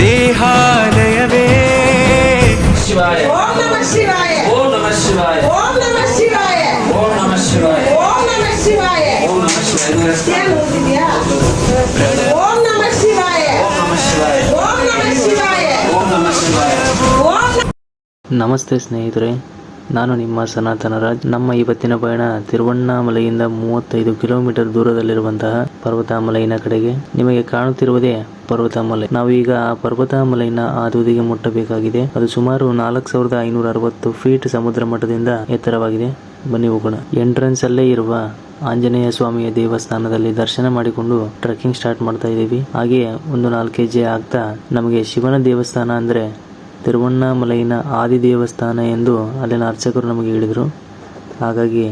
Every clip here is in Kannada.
ದೇಹಾಲಯವೇ. ಶಿವಾಯ ಓಂ ನಮಃ ಶಿವಾಯ ಓಂ ನಮಃ ಶಿವಾಯ ಓಂ ನಮಃ ಶಿವಾಯ ಓಂ ನಮಃ ಶಿವಾಯ ಓಂ ನಮಃ ಶಿವಾಯ ಓಂ ನಮಃ ಶಿವಾಯ ಏನು ಓದಿದ್ಯಾ? ಓಂ ನಮಃ ಶಿವಾಯ ಓಂ ನಮಃ ಶಿವಾಯ ಓಂ ನಮಃ ಶಿವಾಯ ಓಂ ನಮಃ ಶಿವಾಯ. ಓಂ ನಮಸ್ತೆ ಸ್ನೇಹಿತರೆ, ನಾನು ನಿಮ್ಮ ಸನಾತನ ರಾಜ್. ನಮ್ಮ ಇವತ್ತಿನ ಪಯಣ ತಿರುವಣ್ಣಾಮಲೆಯಿಂದ 35 ಕಿಲೋಮೀಟರ್ ದೂರದಲ್ಲಿರುವಂತಹ ಪರ್ವತಾಮಲೈನ ಕಡೆಗೆ. ನಿಮಗೆ ಕಾಣುತ್ತಿರುವುದೇ ಪರ್ವತಾಮಲೈ. ನಾವು ಈಗ ಆ ಪರ್ವತಾಮಲೈನ ಆ ತುದಿಗೆ ಮುಟ್ಟಬೇಕಾಗಿದೆ. ಅದು ಸುಮಾರು 4560 ಫೀಟ್ ಸಮುದ್ರ ಮಟ್ಟದಿಂದ ಎತ್ತರವಾಗಿದೆ. ಬನ್ನಿ ಹೋಗೋಣ. ಎಂಟ್ರೆನ್ಸ್ ಅಲ್ಲೇ ಇರುವ ಆಂಜನೇಯ ಸ್ವಾಮಿಯ ದೇವಸ್ಥಾನದಲ್ಲಿ ದರ್ಶನ ಮಾಡಿಕೊಂಡು ಟ್ರೆಕ್ಕಿಂಗ್ ಸ್ಟಾರ್ಟ್ ಮಾಡ್ತಾ ಇದ್ದೀವಿ. ಹಾಗೆಯೇ ಒಂದು 4 ಹೆಜ್ಜೆ ಆಗ್ತಾ ನಮಗೆ ಶಿವನ ದೇವಸ್ಥಾನ ಅಂದ್ರೆ ತಿರುವಣ್ಣಾಮಲೈನ ಆದಿ ದೇವಸ್ಥಾನ ಎಂದು ಅಲ್ಲಿನ ಅರ್ಚಕರು ನಮಗೆ ಹೇಳಿದರು. ಹಾಗಾಗಿ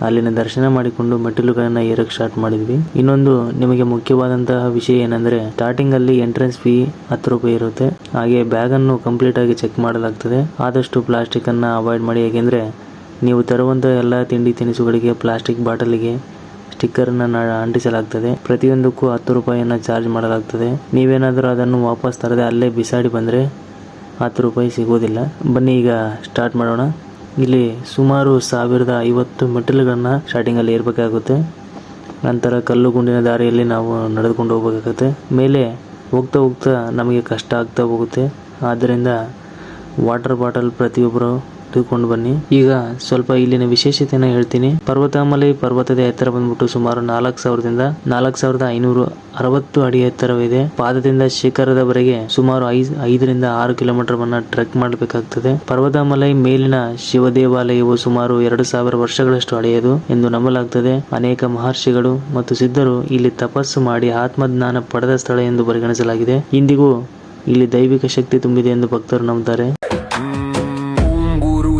ಅಲ್ಲಿನ ದರ್ಶನ ಮಾಡಿಕೊಂಡು ಮೆಟ್ಟಿಲುಗಳನ್ನು ಏರಕ್ಕೆ ಸ್ಟಾರ್ಟ್ ಮಾಡಿದ್ವಿ. ಇನ್ನೊಂದು ನಿಮಗೆ ಮುಖ್ಯವಾದಂತಹ ವಿಷಯ ಏನಂದ್ರೆ, ಸ್ಟಾರ್ಟಿಂಗ್ ಅಲ್ಲಿ ಎಂಟ್ರೆನ್ಸ್ ಫೀ 10 ರೂಪಾಯಿ ಇರುತ್ತೆ. ಹಾಗೆ ಬ್ಯಾಗ್ ಅನ್ನು ಕಂಪ್ಲೀಟ್ ಆಗಿ ಚೆಕ್ ಮಾಡಲಾಗ್ತದೆ. ಆದಷ್ಟು ಪ್ಲಾಸ್ಟಿಕ್ ಅನ್ನ ಅವಾಯ್ಡ್ ಮಾಡಿ, ಯಾಕೆಂದ್ರೆ ನೀವು ತರುವಂತಹ ಎಲ್ಲ ತಿಂಡಿ ತಿನಿಸುಗಳಿಗೆ ಪ್ಲಾಸ್ಟಿಕ್ ಬಾಟಲಿಗೆ ಸ್ಟಿಕ್ಕರ್ ಅನ್ನ ಅಂಟಿಸಲಾಗ್ತದೆ. ಪ್ರತಿಯೊಂದಕ್ಕೂ 10 ರೂಪಾಯಿಯನ್ನ ಚಾರ್ಜ್ ಮಾಡಲಾಗ್ತದೆ. ನೀವೇನಾದರೂ ಅದನ್ನು ವಾಪಸ್ ತರದೆ ಅಲ್ಲೇ ಬಿಸಾಡಿ ಬಂದ್ರೆ 10 ರೂಪಾಯಿ ಸಿಗೋದಿಲ್ಲ. ಬನ್ನಿ ಈಗ ಸ್ಟಾರ್ಟ್ ಮಾಡೋಣ. ಇಲ್ಲಿ ಸುಮಾರು 1050 ಮೆಟ್ಟಿಲುಗಳನ್ನ ಸ್ಟಾರ್ಟಿಂಗ್ ಅಲ್ಲಿ ಏರ್ಬೇಕಾಗುತ್ತೆ. ನಂತರ ಕಲ್ಲು ಗುಂಡಿನ ದಾರಿಯಲ್ಲಿ ನಾವು ನಡೆದುಕೊಂಡು ಹೋಗಬೇಕಾಗುತ್ತೆ. ಮೇಲೆ ಹೋಗ್ತಾ ಹೋಗ್ತಾ ನಮಗೆ ಕಷ್ಟ ಆಗ್ತಾ ಹೋಗುತ್ತೆ. ಆದ್ದರಿಂದ ವಾಟರ್ ಬಾಟಲ್ ಪ್ರತಿಯೊಬ್ಬರು ತೆಗೆದುಕೊಂಡು ಬನ್ನಿ. ಈಗ ಸ್ವಲ್ಪ ಇಲ್ಲಿನ ವಿಶೇಷತೆನ ಹೇಳ್ತೀನಿ. ಪರ್ವತಾಮಲೈ ಪರ್ವತದ ಎತ್ತರ ಬಂದ್ಬಿಟ್ಟು ಸುಮಾರು 4000ದಿಂದ 4560 ಅಡಿ ಎತ್ತರವಿದೆ. ಪಾದದಿಂದ ಶಿಖರದವರೆಗೆ ಸುಮಾರು 5ರಿಂದ 6 ಕಿಲೋಮೀಟರ್ ಟ್ರೆಕ್ ಮಾಡಬೇಕಾಗ್ತದೆ. ಪರ್ವತಾಮಲೈ ಮೇಲಿನ ಶಿವ ದೇವಾಲಯವು ಸುಮಾರು 2000 ವರ್ಷಗಳಷ್ಟು ಹಳೆಯದು ಎಂದು ನಂಬಲಾಗ್ತದೆ. ಅನೇಕ ಮಹರ್ಷಿಗಳು ಮತ್ತು ಸಿದ್ಧರು ಇಲ್ಲಿ ತಪಸ್ಸು ಮಾಡಿ ಆತ್ಮಜ್ಞಾನ ಪಡೆದ ಸ್ಥಳ ಎಂದು ಪರಿಗಣಿಸಲಾಗಿದೆ. ಇಂದಿಗೂ ಇಲ್ಲಿ ದೈವಿಕ ಶಕ್ತಿ ತುಂಬಿದೆ ಎಂದು ಭಕ್ತರು ನಂಬುತ್ತಾರೆ.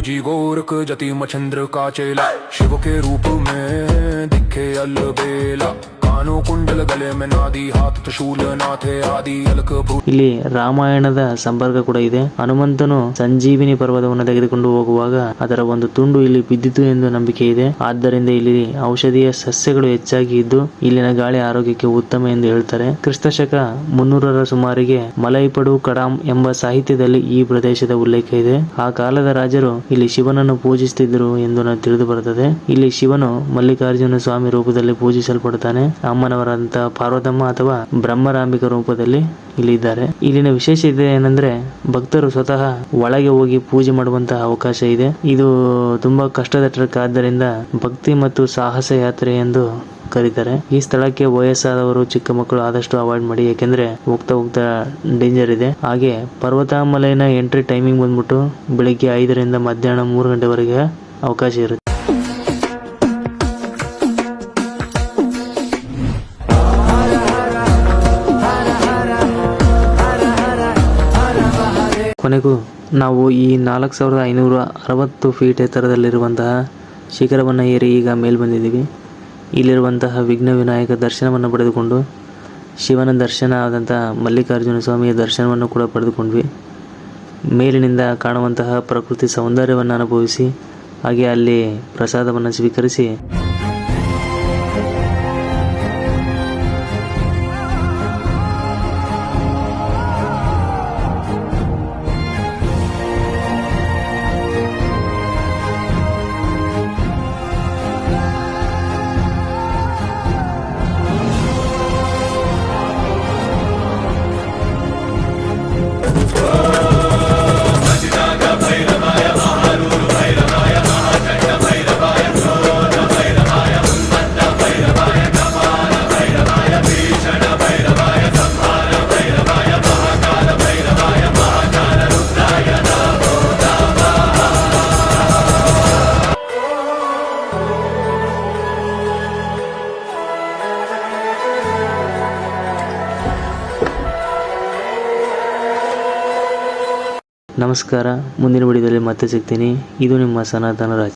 जी गोरख जति मचंद्र का चेला शिव के रूप में दिखे अलबेला कानो कुंडल गले में नादी हाथ त्रिशूल नाथे आदि अलक ಇಲ್ಲಿ ರಾಮಾಯಣದ ಸಂಪರ್ಕ ಕೂಡ ಇದೆ. ಹನುಮಂತನು ಸಂಜೀವಿನಿ ಪರ್ವತವನ್ನು ತೆಗೆದುಕೊಂಡು ಹೋಗುವಾಗ ಅದರ ಒಂದು ತುಂಡು ಇಲ್ಲಿ ಬಿದ್ದಿತು ಎಂದು ನಂಬಿಕೆ ಇದೆ. ಆದ್ದರಿಂದ ಇಲ್ಲಿ ಔಷಧೀಯ ಸಸ್ಯಗಳು ಹೆಚ್ಚಾಗಿ ಇದ್ದು ಇಲ್ಲಿನ ಗಾಳಿ ಆರೋಗ್ಯಕ್ಕೆ ಉತ್ತಮ ಎಂದು ಹೇಳ್ತಾರೆ. ಕ್ರಿಸ್ತಶಕ 300ರ ಸುಮಾರಿಗೆ ಮಲೈಪಡು ಕಡಾಮ್ ಎಂಬ ಸಾಹಿತ್ಯದಲ್ಲಿ ಈ ಪ್ರದೇಶದ ಉಲ್ಲೇಖ ಇದೆ. ಆ ಕಾಲದ ರಾಜರು ಇಲ್ಲಿ ಶಿವನನ್ನು ಪೂಜಿಸುತ್ತಿದ್ದರು ಎಂದು ತಿಳಿದು ಬರುತ್ತದೆ. ಇಲ್ಲಿ ಶಿವನು ಮಲ್ಲಿಕಾರ್ಜುನ ಸ್ವಾಮಿ ರೂಪದಲ್ಲಿ ಪೂಜಿಸಲ್ಪಡುತ್ತಾನೆ. ಅಮ್ಮನವರಂತಹ ಪಾರ್ವತಮ್ಮ ಅಥವಾ ಬ್ರಹ್ಮರಾಂಬಿಕ ರೂಪದಲ್ಲಿ ಇಲ್ಲಿ ಇದ್ದಾರೆ. ಇಲ್ಲಿನ ವಿಶೇಷತೆ ಏನಂದ್ರೆ, ಭಕ್ತರು ಸ್ವತಃ ಒಳಗೆ ಹೋಗಿ ಪೂಜೆ ಮಾಡುವಂತಹ ಅವಕಾಶ ಇದೆ. ಇದು ತುಂಬಾ ಕಷ್ಟದ ಟ್ರೆಕ್, ಆದ್ದರಿಂದ ಭಕ್ತಿ ಮತ್ತು ಸಾಹಸ ಯಾತ್ರೆ ಎಂದು ಕರೀತಾರೆ. ಈ ಸ್ಥಳಕ್ಕೆ ವಯಸ್ಸಾದವರು ಚಿಕ್ಕ ಮಕ್ಕಳು ಆದಷ್ಟು ಅವಾಯ್ಡ್ ಮಾಡಿ, ಯಾಕೆಂದ್ರೆ ಹೋಗ್ತಾ ಹೋಗ್ತಾ ಡೇಂಜರ್ ಇದೆ. ಹಾಗೆ ಪರ್ವತಾಮಲೈನ ಎಂಟ್ರಿ ಟೈಮಿಂಗ್ ಬಂದ್ಬಿಟ್ಟು ಬೆಳಿಗ್ಗೆ 5ರಿಂದ ಮಧ್ಯಾಹ್ನ 3 ಗಂಟೆವರೆಗೆ ಅವಕಾಶ ಇರುತ್ತೆ. ಕೊನೆಗೂ ನಾವು ಈ 4560 ಫೀಟ್ ಎತ್ತರದಲ್ಲಿರುವಂತಹ ಶಿಖರವನ್ನು ಏರಿ ಈಗ ಮೇಲ್ ಬಂದಿದ್ದೀವಿ. ಇಲ್ಲಿರುವಂತಹ ವಿಘ್ನ ವಿನಾಯಕ ದರ್ಶನವನ್ನು ಪಡೆದುಕೊಂಡು ಶಿವನ ದರ್ಶನ ಆದಂತಹ ಮಲ್ಲಿಕಾರ್ಜುನ ಸ್ವಾಮಿಯ ದರ್ಶನವನ್ನು ಕೂಡ ಪಡೆದುಕೊಂಡ್ವಿ. ಮೇಲಿನಿಂದ ಕಾಣುವಂತಹ ಪ್ರಕೃತಿ ಸೌಂದರ್ಯವನ್ನು ಅನುಭವಿಸಿ ಹಾಗೆ ಅಲ್ಲಿ ಪ್ರಸಾದವನ್ನು ಸ್ವೀಕರಿಸಿ ನಮಸ್ಕಾರ. ಮುಂದಿನ ವಿಡಿಯೋದಲ್ಲಿ ಮತ್ತೆ ಸಿಗ್ತೀನಿ. ಇದು ನಿಮ್ಮ ಸನಾತನ ರಾಜ್.